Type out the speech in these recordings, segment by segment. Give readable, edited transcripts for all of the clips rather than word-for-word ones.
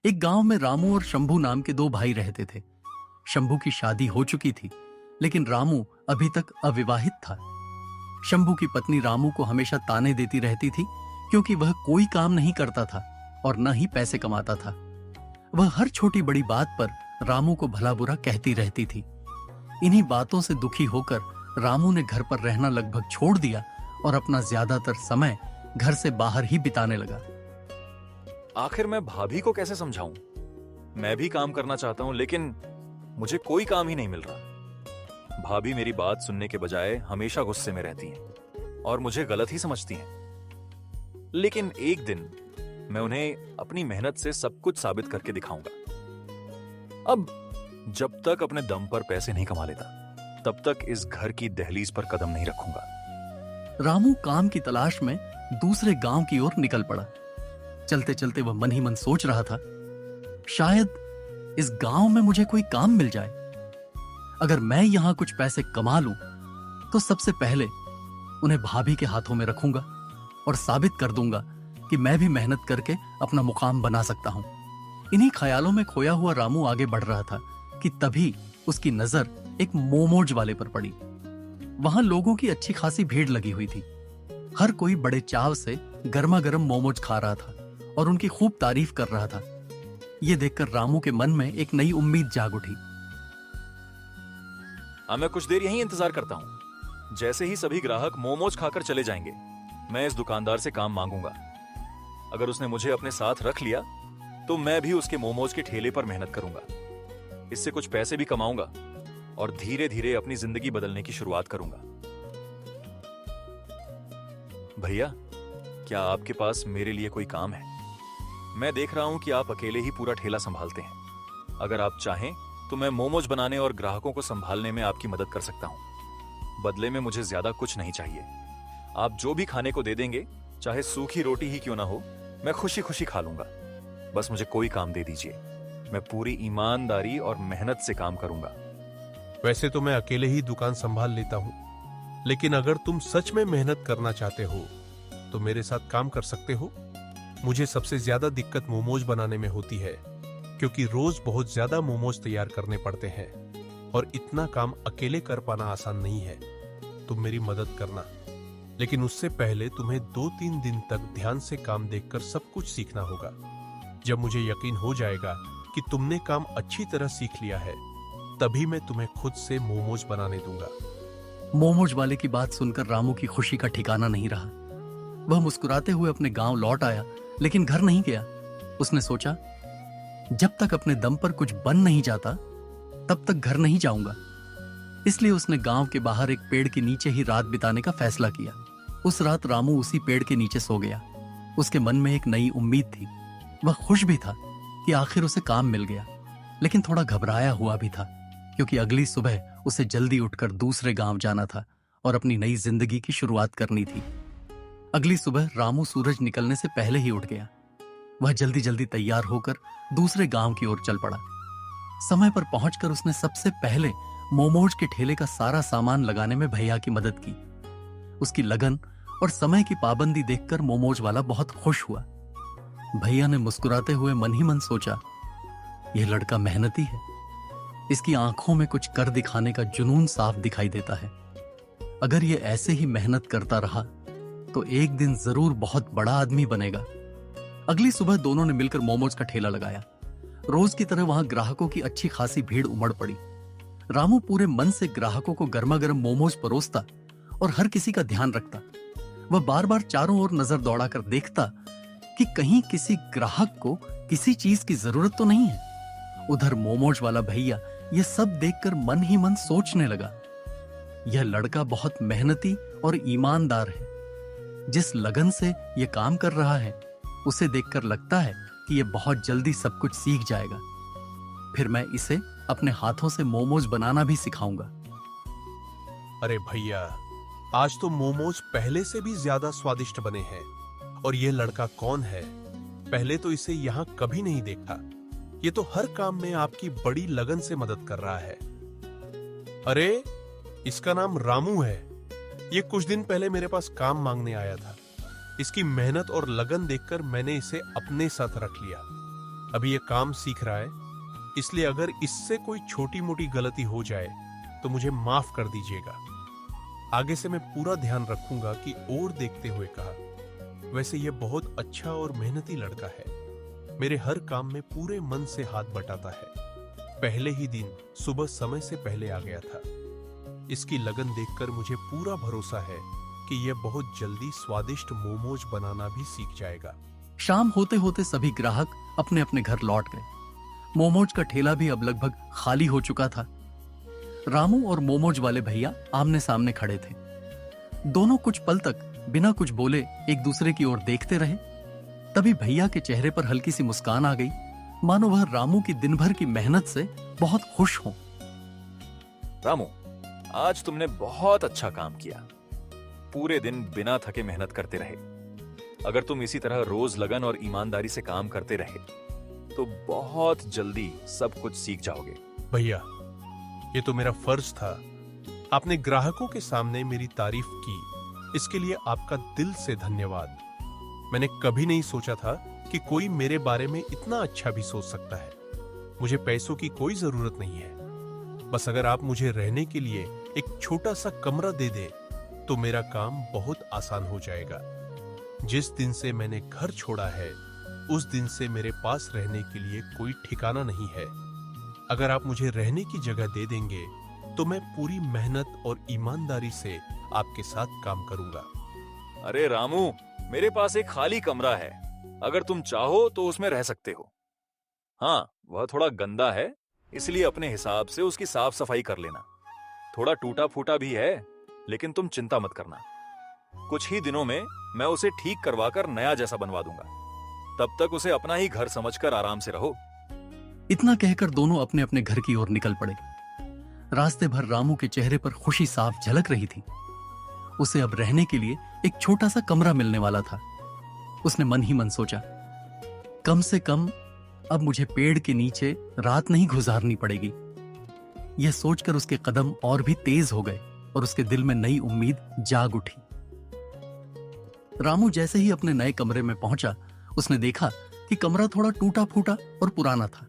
एक गांव में रामू और शंभू नाम के दो भाई रहते थे। शंभू की शादी हो चुकी थी, लेकिन रामू अभी तक अविवाहित था। शंभू की पत्नी रामू को हमेशा ताने देती रहती थी, क्योंकि वह कोई काम नहीं करता था और न ही पैसे कमाता था। वह हर छोटी बड़ी बात पर रामू को भला बुरा कहती रहती थी। इन्हीं बातों से दुखी होकर रामू ने घर पर रहना लगभग छोड़ दिया और अपना ज्यादातर समय घर से बाहर ही बिताने लगा। आखिर मैं भाभी को कैसे समझाऊं? मैं भी काम करना चाहता हूं, लेकिन मुझे कोई काम ही नहीं मिल रहा। भाभी मेरी बात सुनने के बजाय हमेशा गुस्से में रहती हैं और मुझे गलत ही समझती हैं। लेकिन एक दिन मैं उन्हें अपनी मेहनत से सब कुछ साबित करके दिखाऊंगा। अब जब तक अपने दम पर पैसे नहीं कमा लेता, तब तक इस घर की दहलीज पर कदम नहीं रखूंगा। रामू काम की तलाश में दूसरे गांव की ओर निकल पड़ा। चलते चलते वह मन ही मन सोच रहा था, शायद इस गांव में मुझे कोई काम मिल जाए। अगर मैं यहां कुछ पैसे कमा लूं, तो सबसे पहले उन्हें भाभी के हाथों में रखूंगा और साबित कर दूंगा कि मैं भी मेहनत करके अपना मुकाम बना सकता हूं। इन्हीं ख्यालों में खोया हुआ रामू आगे बढ़ रहा था कि तभी उसकी नजर एक मोमोज वाले पर पड़ी। वहां लोगों की अच्छी खासी भीड़ लगी हुई थी। हर कोई बड़े चाव से गर्मा गर्म मोमोज खा रहा था और उनकी खूब तारीफ कर रहा था। यह देखकर रामू के मन में एक नई उम्मीद जाग उठी। मैं कुछ देर यहीं इंतजार करता हूं। जैसे ही सभी ग्राहक मोमोज खाकर चले जाएंगे, मैं इस दुकानदार से काम मांगूंगा। अगर उसने मुझे अपने साथ रख लिया, तो मैं भी उसके मोमोज के ठेले पर मेहनत करूंगा। इससे कुछ पैसे भी कमाऊंगा और धीरे धीरे अपनी जिंदगी बदलने की शुरुआत करूंगा। भैया, क्या आपके पास मेरे लिए कोई काम है? मैं देख रहा हूं कि आप अकेले ही पूरा ठेला संभालते हैं। अगर आप चाहें तो मैं मोमोज बनाने और ग्राहकों को संभालने में आपकी मदद कर सकता हूं। बदले में मुझे ज्यादा कुछ नहीं चाहिए। आप जो भी खाने को दे देंगे, चाहे सूखी रोटी ही क्यों ना हो, मैं खुशी खुशी खा लूंगा। बस मुझे कोई काम दे दीजिए। मैं पूरी ईमानदारी और मेहनत से काम करूंगा। वैसे तो मैं अकेले ही दुकान संभाल लेता हूं, लेकिन अगर तुम सच में मेहनत करना चाहते हो तो मेरे साथ काम कर सकते हो। मुझे सबसे ज्यादा दिक्कत मोमोज बनाने में होती है, क्योंकि रोज बहुत ज्यादा मोमोज तैयार करने पड़ते हैं और इतना काम अकेले कर पाना आसान नहीं है। तुम मेरी मदद करना, लेकिन उससे पहले तुम्हें 2-3 दिन तक ध्यान से काम देखकर सब कुछ सीखना होगा। जब मुझे यकीन हो जाएगा कि तुमने काम अच्छी तरह सीख लिया है, तभी मैं तुम्हें खुद से मोमोज बनाने दूंगा। मोमोज वाले की बात सुनकर रामू की खुशी का ठिकाना नहीं रहा। वह मुस्कुराते हुए अपने गांव लौट आया, लेकिन घर नहीं गया। उसने सोचा, जब तक अपने दम पर कुछ बन नहीं जाता, तब तक घर नहीं जाऊंगा। इसलिए उसने गांव के बाहर एक पेड़ के नीचे ही रात बिताने का फैसला किया। उस रात रामू उसी पेड़ के नीचे सो गया। उसके मन में एक नई उम्मीद थी। वह खुश भी था कि आखिर उसे काम मिल गया, लेकिन थोड़ा घबराया हुआ भी था, क्योंकि अगली सुबह उसे जल्दी उठकर दूसरे गांव जाना था और अपनी नई जिंदगी की शुरुआत करनी थी। अगली सुबह रामू सूरज निकलने से पहले ही उठ गया। वह जल्दी जल्दी तैयार होकर दूसरे गांव की ओर चल पड़ा। समय पर पहुंचकर उसने सबसे पहले मोमोज के ठेले का सारा सामान लगाने में भैया की मदद की। उसकी लगन और समय की पाबंदी देखकर मोमोज वाला बहुत खुश हुआ। भैया ने मुस्कुराते हुए मन ही मन सोचा, यह लड़का मेहनती है। इसकी आंखों में कुछ कर दिखाने का जुनून साफ दिखाई देता है। अगर यह ऐसे ही मेहनत करता रहा, तो एक दिन जरूर बहुत बड़ा आदमी बनेगा। अगली सुबह दोनों ने मिलकर मोमोज का ठेला लगाया। रोज की तरह वहां ग्राहकों की अच्छी खासी भीड़ उमड़ पड़ी। रामू पूरे मन से ग्राहकों को गर्मा गर्म मोमोज परोसता और हर किसी का ध्यान रखता। वह बार बार चारों ओर नजर दौड़ाकर देखता कि कहीं किसी ग्राहक को किसी चीज की जरूरत तो नहीं है। उधर मोमोज वाला भैया यह सब देखकर मन ही मन सोचने लगा, यह लड़का बहुत मेहनती और ईमानदार है। जिस लगन से यह काम कर रहा है, उसे देखकर लगता है कि यह बहुत जल्दी सब कुछ सीख जाएगा। फिर मैं इसे अपने हाथों से मोमोज बनाना भी सिखाऊंगा। अरे भैया, आज तो मोमोज पहले से भी ज्यादा स्वादिष्ट बने हैं। और ये लड़का कौन है? पहले तो इसे यहाँ कभी नहीं देखा। ये तो हर काम में आपकी बड़ी लगन से मदद कर रहा है। अरे, इसका नाम रामू है। ये कुछ दिन पहले मेरे पास काम मांगने आया था। इसकी मेहनत और लगन देखकर मैंने इसे अपने साथ रख लिया। अभी ये काम सीख रहा है, इसलिए अगर इससे कोई छोटी मोटी गलती हो जाए तो मुझे माफ कर दीजिएगा। आगे से मैं पूरा ध्यान रखूंगा कि और देखते हुए कहा, वैसे ये बहुत अच्छा और मेहनती लड़का है, मेरे हर काम में पूरे मन से हाथ बटाता है। पहले ही दिन सुबह समय से पहले आ गया था। इसकी लगन देखकर मुझे पूरा भरोसा है कि यह बहुत जल्दी स्वादिष्ट मोमोज बनाना भी सीख जाएगा। शाम होते होते सभी ग्राहक अपने अपने घर लौट गए। मोमोज का ठेला भी अब लगभग खाली हो चुका था। रामू और मोमोज वाले भैया आमने सामने खड़े थे। दोनों कुछ पल तक बिना कुछ बोले एक दूसरे की ओर देखते रहे। तभी भैया के चेहरे पर हल्की सी मुस्कान आ गई, मानो वह रामू की दिन भर की मेहनत से बहुत खुश हों। रामू, आज तुमने बहुत अच्छा काम किया। पूरे दिन बिना थके मेहनत करते रहे। अगर तुम इसी तरह रोज लगन और ईमानदारी से काम करते रहे तो बहुत जल्दी सब कुछ सीख जाओगे। भैया, ये तो मेरा फर्ज था। आपने ग्राहकों के सामने मेरी तारीफ की, इसके लिए आपका दिल से धन्यवाद। मैंने कभी नहीं सोचा था कि कोई मेरे बारे में इतना अच्छा भी सोच सकता है। मुझे पैसों की कोई जरूरत नहीं है, बस अगर आप मुझे रहने के लिए एक छोटा सा कमरा दे दे तो मेरा काम बहुत आसान हो जाएगा। जिस दिन से मैंने घर छोड़ा है उस दिन से मेरे पास रहने के लिए कोई ठिकाना नहीं है। अगर आप मुझे रहने की जगह दे देंगे तो मैं पूरी मेहनत और ईमानदारी से आपके साथ काम करूंगा। अरे रामू, मेरे पास एक खाली कमरा है, अगर तुम चाहो तो उसमें रह सकते हो। हाँ, वह थोड़ा गंदा है, इसलिए अपने हिसाब से उसकी साफ सफाई कर लेना। थोड़ा टूटा फूटा भी है, लेकिन तुम चिंता मत करना। कुछ ही दिनों में मैं उसे ठीक करवाकर नया जैसा बनवा दूंगा। तब तक उसे अपना ही घर समझकर आराम से रहो। इतना कहकर दोनों अपने अपने घर की ओर निकल पड़े। रास्ते भर रामू के चेहरे पर खुशी साफ झलक रही थी। उसे अब रहने के लिए एक छोटा सा कमरा मिलने वाला था। उसने मन ही मन सोचा, कम से कम अब मुझे पेड़ के नीचे रात नहीं गुजारनी पड़ेगी। यह सोचकर उसके कदम और भी तेज हो गए और उसके दिल में नई उम्मीद जाग उठी। रामू जैसे ही अपने नए कमरे में पहुंचा, उसने देखा कि कमरा थोड़ा टूटा फूटा और पुराना था।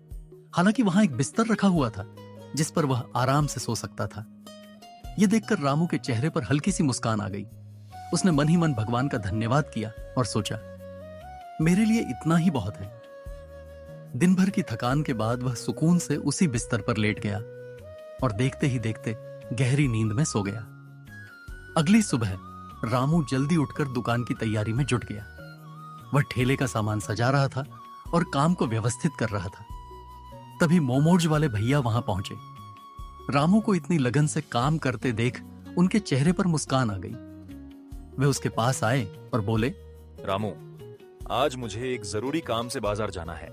हालांकि वहां एक बिस्तर रखा हुआ था जिस पर वह आराम से सो सकता था। यह देखकर रामू के चेहरे पर हल्की सी मुस्कान आ गई। उसने मन ही मन भगवान का धन्यवाद किया और सोचा, मेरे लिए इतना ही बहुत है। दिन भर की थकान के बाद वह सुकून से उसी बिस्तर पर लेट गया और देखते ही देखते गहरी नींद में सो गया। अगली सुबह रामू जल्दी उठकर दुकान की तैयारी में जुट गया। वह ठेले का सामान सजा रहा था और काम को व्यवस्थित कर रहा था। तभी मोमोज वाले भैया वहां पहुंचे। रामू को इतनी लगन से काम करते देख उनके चेहरे पर मुस्कान आ गई। वे उसके पास आए और बोले, रामू, आज मुझे एक जरूरी काम से बाजार जाना है,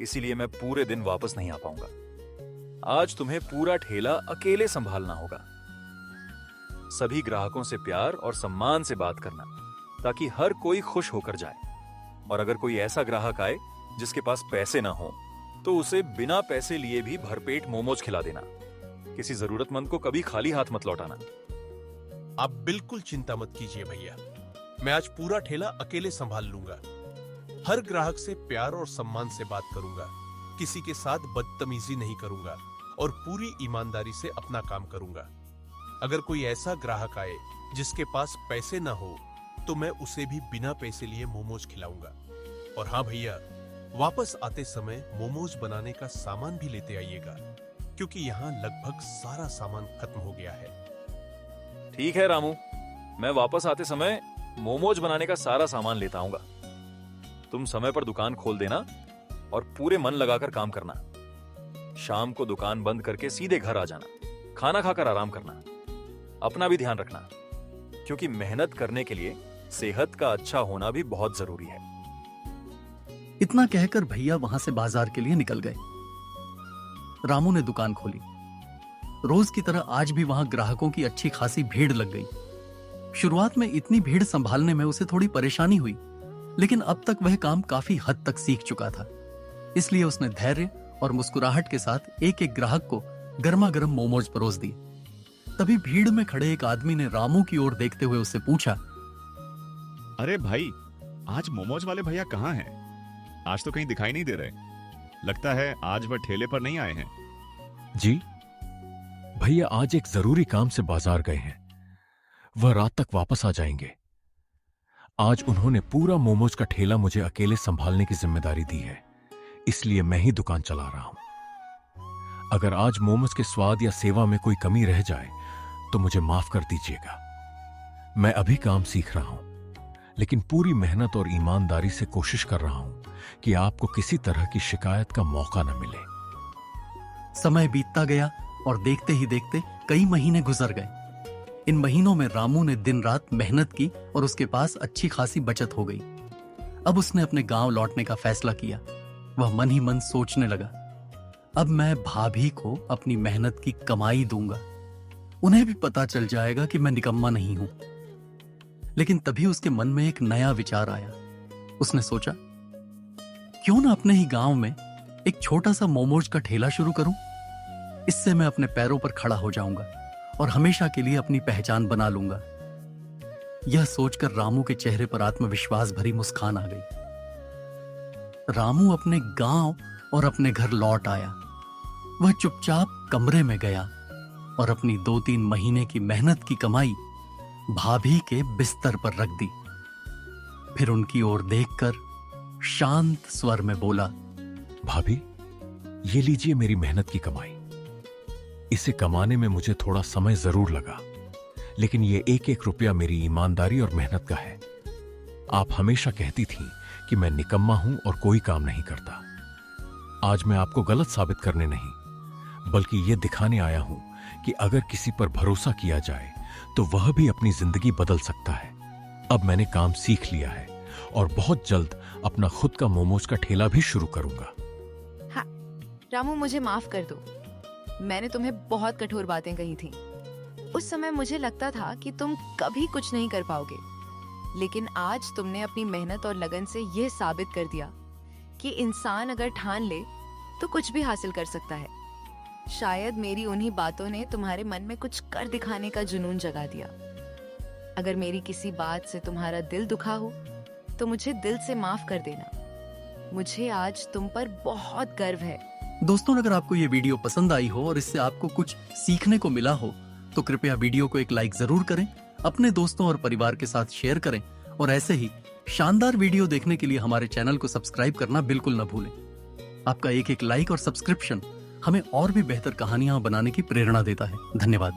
इसीलिए मैं पूरे दिन वापस नहीं आ पाऊंगा। आज तुम्हें पूरा ठेला अकेले संभालना होगा। सभी ग्राहकों से प्यार और सम्मान से बात करना ताकि हर कोई खुश होकर जाए। और अगर कोई ऐसा ग्राहक आए जिसके पास पैसे ना हो तो उसे बिना पैसे लिए भी भरपेट मोमोज खिला देना। किसी जरूरतमंद को कभी खाली हाथ मत लौटाना। आप बिल्कुल चिंता मत कीजिए भैया, मैं आज पूरा ठेला अकेले संभाल लूंगा। हर ग्राहक से प्यार और सम्मान से बात करूंगा, किसी के साथ बदतमीजी नहीं करूंगा और पूरी ईमानदारी से अपना काम करूंगा। अगर कोई ऐसा ग्राहक आए जिसके पास पैसे ना हो तो मैं उसे भी बिना पैसे लिए मोमोज खिलाऊंगा। और हाँ भैया, वापस आते समय मोमोज बनाने का सामान भी लेते आइएगा, क्योंकि यहाँ लगभग सारा सामान खत्म हो गया है। ठीक है रामू, मैं वापस आते समय मोमोज बनाने का सारा सामान लेता आऊंगा। तुम समय पर दुकान खोल देना और पूरे मन लगाकर काम करना। शाम को दुकान बंद करके सीधे घर आ जाना, खाना खाकर आराम करना। अपना भी ध्यान रखना, क्योंकि मेहनत करने के लिए सेहत का अच्छा होना भी बहुत जरूरी है। इतना कहकर भैया वहां से बाजार के लिए निकल गए। रामू ने दुकान खोली। रोज की तरह आज भी वहां ग्राहकों की अच्छी खासी भीड़ लग गई। शुरुआत में इतनी भीड़ संभालने में उसे थोड़ी परेशानी हुई, लेकिन अब तक वह काम काफी हद तक सीख चुका था। इसलिए उसने धैर्य और मुस्कुराहट के साथ एक एक ग्राहक को गर्मा गर्म मोमोज परोस दिए। तभी भीड़ में खड़े एक आदमी ने रामू की ओर देखते हुए उससे पूछा, अरे भाई, आज मोमोज वाले भैया कहाँ हैं? आज तो कहीं दिखाई नहीं दे रहे। लगता है आज वह ठेले पर नहीं आए हैं। जी भैया आज एक जरूरी काम से बाजार गए हैं। वह रात तक वापस आ जाएंगे। आज उन्होंने पूरा मोमोज का ठेला मुझे अकेले संभालने की जिम्मेदारी दी है, इसलिए मैं ही दुकान चला रहा हूं। अगर आज मोमोज के स्वाद या सेवा में कोई कमी रह जाए तो मुझे माफ कर दीजिएगा। मैं अभी काम सीख रहा हूं, लेकिन पूरी मेहनत और ईमानदारी से कोशिश कर रहा हूं कि आपको किसी तरह की शिकायत का मौका न मिले। समय बीतता गया और देखते ही देखते कई महीने गुजर गए। इन महीनों में रामू ने दिन रात मेहनत की और उसके पास अच्छी खासी बचत हो गई। अब उसने अपने गांव लौटने का फैसला किया। वह मन ही मन सोचने लगा, अब मैं भाभी को अपनी मेहनत की कमाई दूंगा। उन्हें भी पता चल जाएगा कि मैं निकम्मा नहीं हूं। लेकिन तभी उसके मन में एक नया विचार आया। उसने सोचा, क्यों ना अपने ही गांव में एक छोटा सा मोमोज का ठेला शुरू करूं। इससे मैं अपने पैरों पर खड़ा हो जाऊंगा और हमेशा के लिए अपनी पहचान बना लूंगा। यह सोचकर रामू के चेहरे पर आत्मविश्वास भरी मुस्कान आ गई। रामू अपने गांव और अपने घर लौट आया। वह चुपचाप कमरे में गया और अपनी 2-3 महीने की मेहनत की कमाई भाभी के बिस्तर पर रख दी। फिर उनकी ओर देखकर शांत स्वर में बोला, भाभी, ये लीजिए मेरी मेहनत की कमाई। इसे कमाने में मुझे थोड़ा समय जरूर लगा, लेकिन ये एक एक रुपया मेरी ईमानदारी और मेहनत का है। आप हमेशा कहती थी कि मैं निकम्मा हूं और कोई काम नहीं करता। आज मैं आपको गलत साबित करने नहीं, बल्कि ये दिखाने आया हूं कि अगर किसी पर भरोसा किया जाए तो वह भी अपनी जिंदगी बदल सकता है। अब मैंने काम सीख लिया है और बहुत जल्द अपना खुद का मोमोज का ठेला भी शुरू करूंगा। हाँ, रामू मुझे माफ कर दो। मैंने तुम्हें बहुत कठोर बातें कही थी। उस समय मुझे लगता था कि तुम कभी कुछ नहीं कर पाओगे, लेकिन आज तुमने अपनी मेहनत और लगन से यह साबित कर दिया कि इंसान अगर ठान ले तो कुछ भी हासिल कर सकता है। शायद मेरी उन्हीं बातों ने तुम्हारे मन में कुछ कर दिखाने का जुनून जगा दिया। अगर मेरी किसी बात से तुम्हारा दिल दुखा हो तो मुझे दिल से माफ कर देना। मुझे आज तुम पर बहुत गर्व है। दोस्तों, अगर आपको ये वीडियो पसंद आई हो और इससे आपको कुछ सीखने को मिला हो तो कृपया वीडियो को एक लाइक जरूर करें, अपने दोस्तों और परिवार के साथ शेयर करें और ऐसे ही शानदार वीडियो देखने के लिए हमारे चैनल को सब्सक्राइब करना बिल्कुल न भूलें। आपका एक एक लाइक और सब्सक्रिप्शन हमें और भी बेहतर कहानियां बनाने की प्रेरणा देता है। धन्यवाद।